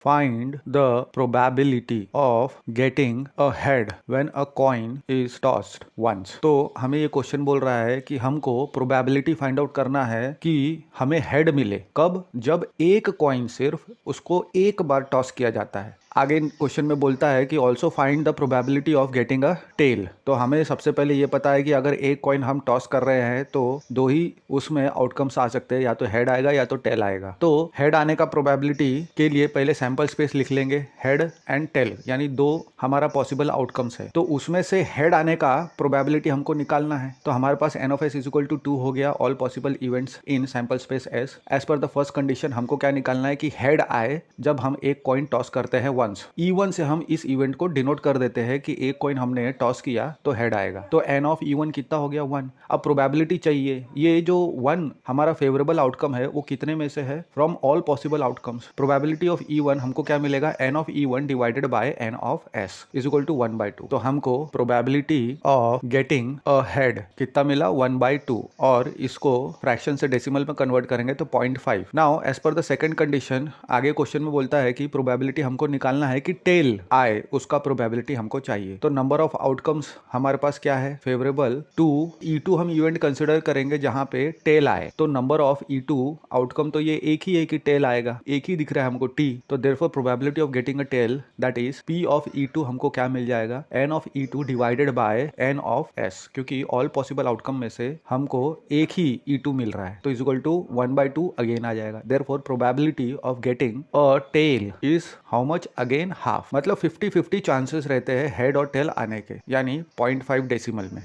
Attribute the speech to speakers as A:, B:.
A: Find the probability of getting a head when a coin is tossed once. तो हमें ये question बोल रहा है कि हमको प्रोबेबिलिटी फाइंड आउट करना है कि हमें हेड मिले कब, जब एक कॉइन सिर्फ उसको एक बार टॉस किया जाता है। आगे क्वेश्चन में बोलता है कि also find the probability of getting a tail. तो हमें सबसे पहले ये पता है कि अगर एक कॉइन हम टॉस कर रहे हैं तो दो ही उसमें आउटकम्स आ सकते हैं, या तो हेड आएगा या तो टेल आएगा। तो हेड आने का प्रोबेबिलिटी के लिए पहले सैंपल स्पेस लिख लेंगे, हेड एंड टेल, यानी दो हमारा पॉसिबल आउटकम्स है। तो उसमें से हेड आने का प्रोबेबिलिटी हमको निकालना है। तो हमारे पास n of s is equal to 2 हो गया, all possible events in sample space s। As per the first condition हमको क्या निकालना है कि हेड आए जब हम एक कॉइन टॉस करते हैं वंस। E1 से हम इस इवेंट को डिनोट कर देते हैं कि एक कॉइन हमने टॉस किया तो हेड आएगा। तो n ऑफ E1 कितना हो गया 1। अब प्रोबेबिलिटी चाहिए, ये जो 1 हमारा फेवरेबल आउटकम है वो कितने में से है, from all possible outcomes. Probability of E1 हमको क्या मिलेगा, n of E1 divided by n of s is equal to 1/2। तो हमको probability of getting a head कितना मिला 1/2, और इसको फ्रैक्शन से डेसिमल में कन्वर्ट करेंगे तो 0.5। Now as per the second condition आगे क्वेश्चन में बोलता है कि प्रोबेबिलिटी हमको निकालना है कि टेल आए, उसका प्रोबेबिलिटी हमको चाहिए। तो नंबर ऑफ आउटकम्स हमारे पास क्या है, फेवरेबल 2। E2 हम इवेंट कंसिडर करेंगे जहां पे टेल आए। तो नंबर ऑफ E2 आउटकम तो ये एक ही है कि टेल आएगा, एक ही दिख रहा है हमको T। तो therefore probability of getting a tail that is P of E2 हमको क्या मिल जाएगा, n of E2 divided by n of s, क्योंकि ऑल पॉसिबल आउटकम में से हमको एक ही E2 मिल रहा है। तो इज इक्वल टू 1/2 अगेन आ जाएगा। Therefore probability of getting a tail is how much, again half. मतलब 50-50 चांसेस रहते हैं हेड और टेल आने के, यानी 0.5 डेसिमल में।